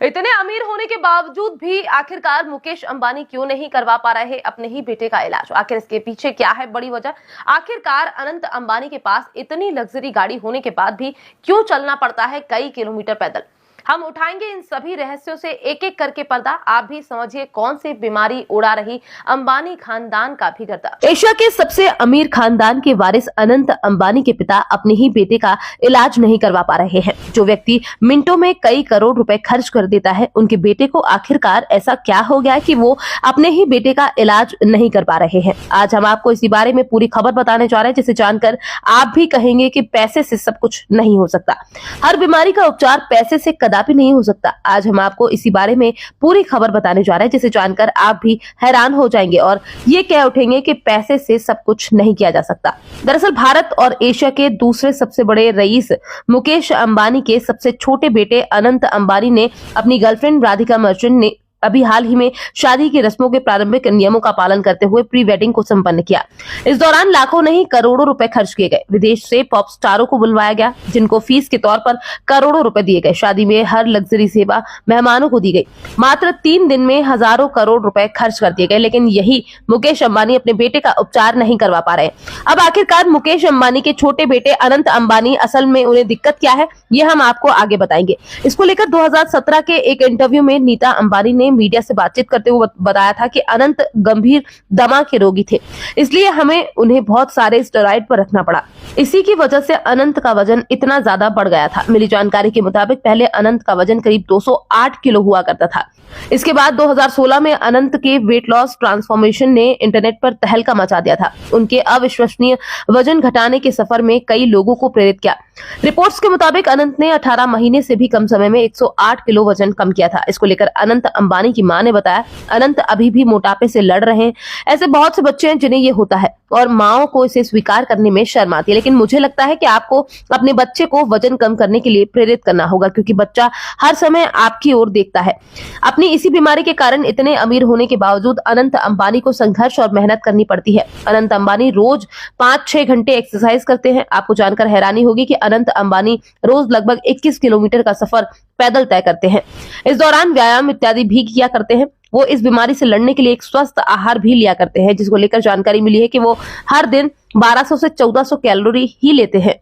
इतने अमीर होने के बावजूद भी आखिरकार मुकेश अंबानी क्यों नहीं करवा पा रहे अपने ही बेटे का इलाज? आखिर इसके पीछे क्या है बड़ी वजह? आखिरकार अनंत अंबानी के पास इतनी लग्जरी गाड़ी होने के बाद भी क्यों चलना पड़ता है कई किलोमीटर पैदल? हम उठाएंगे इन सभी रहस्यों से एक एक करके पर्दा। आप भी समझिए कौन सी बीमारी उड़ा रही अंबानी खानदान का भी गर्दा। एशिया के सबसे अमीर खानदान के वारिस अनंत अंबानी के पिता अपने ही बेटे का इलाज नहीं करवा पा रहे हैं। जो व्यक्ति मिनटों में कई करोड़ रुपए खर्च कर देता है, उनके बेटे को आखिरकार ऐसा क्या हो गया कि वो अपने ही बेटे का इलाज नहीं कर पा रहे हैं। आज हम आपको इसी बारे में पूरी खबर बताने जा रहे हैं, जिसे जानकर आप भी कहेंगे कि पैसे से सब कुछ नहीं हो सकता। हर बीमारी का उपचार पैसे से कदापि नहीं हो सकता। आज हम आपको इसी बारे में पूरी खबर बताने जा रहे हैं, जिसे जानकर आप भी हैरान हो जाएंगे और ये कह उठेंगे कि पैसे से सब कुछ नहीं किया जा सकता। दरअसल भारत और एशिया के दूसरे सबसे बड़े रईस मुकेश अंबानी के सबसे छोटे बेटे अनंत अंबानी ने अपनी गर्लफ्रेंड राधिका मर्चेंट ने अभी हाल ही में शादी की रस्मों के प्रारंभिक नियमों का पालन करते हुए प्री वेडिंग को संपन्न किया। इस दौरान लाखों नहीं करोड़ों रुपए खर्च किए गए। विदेश से पॉप स्टारों को बुलवाया गया, जिनको फीस के तौर पर करोड़ों रुपए दिए गए। शादी में हर लग्जरी सेवा मेहमानों को दी गई। मात्र 3 दिन में हजारों करोड़ रुपए खर्च कर दिए गए, लेकिन यही मुकेश अंबानी अपने बेटे का उपचार नहीं करवा पा रहे। अब आखिरकार मुकेश अंबानी के छोटे बेटे अनंत अंबानी असल में उन्हें दिक्कत क्या है, ये हम आपको आगे बताएंगे। इसको लेकर 2017 के एक इंटरव्यू में नीता अंबानी ने मीडिया से बातचीत करते हुए बताया था कि अनंत गंभीर दमा के रोगी थे, इसलिए हमें उन्हें बहुत सारे स्टेरॉइड पर रखना पड़ा। इसी की वजह से अनंत का वजन इतना ज्यादा बढ़ गया था। मिली जानकारी के मुताबिक पहले अनंत का वजन करीब 208 किलो हुआ करता था। इसके बाद 2016 में अनंत के वेट लॉस ट्रांसफॉर्मेशन ने इंटरनेट पर तहलका मचा दिया था। उनके अविश्वसनीय वजन घटाने के सफर में कई लोगों को प्रेरित किया। रिपोर्ट्स के मुताबिक अनंत ने 18 महीने से भी कम समय में 108 किलो वजन कम किया था। इसको लेकर अनंत अंबानी की मां ने बताया, अनंत अभी भी मोटापे से लड़ रहे हैं। ऐसे बहुत से बच्चे हैं जिन्हें ये होता है और माओ को इसे स्वीकार करने में शर्म आती है, लेकिन मुझे लगता है कि आपको अपने बच्चे को वजन कम करने के लिए प्रेरित करना होगा, क्योंकि बच्चा हर समय आपकी ओर देखता है। अपनी इसी बीमारी के कारण इतने अमीर होने के बावजूद अनंत अंबानी को संघर्ष और मेहनत करनी पड़ती है। अनंत अंबानी रोज 5-6 घंटे एक्सरसाइज करते हैं। आपको जानकर हैरानी होगी कि अनंत अंबानी रोज लगभग 21 किलोमीटर का सफर पैदल तय करते हैं। इस दौरान व्यायाम इत्यादि भी किया करते हैं। वो इस बीमारी से लड़ने के लिए एक स्वस्थ आहार भी लिया करते हैं, जिसको लेकर जानकारी मिली है कि वो हर दिन 1200 से 1400 कैलोरी ही लेते हैं।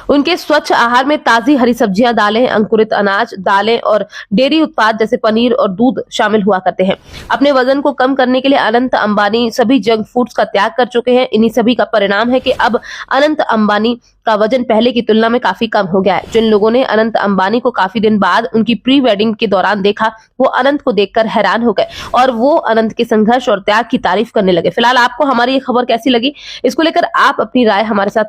उनके स्वच्छ आहार में ताजी हरी सब्जियां, दालें, अंकुरित अनाज, दालें और डेयरी उत्पाद जैसे पनीर और दूध शामिल हुआ करते हैं। अपने वजन को कम करने के लिए अनंत अंबानी सभी जंक फूड्स का त्याग कर चुके हैं। इन्हीं सभी का परिणाम है कि अब अनंत अंबानी का वजन पहले की तुलना में काफी कम हो गया है। जिन लोगों ने अनंत अंबानी को काफी दिन बाद उनकी प्री वेडिंग के दौरान देखा, वो अनंत को देखकर हैरान हो गए और वो अनंत के संघर्ष और त्याग की तारीफ करने लगे। फिलहाल आपको हमारी ये खबर कैसी लगी, इसको लेकर आप अपनी राय हमारे साथ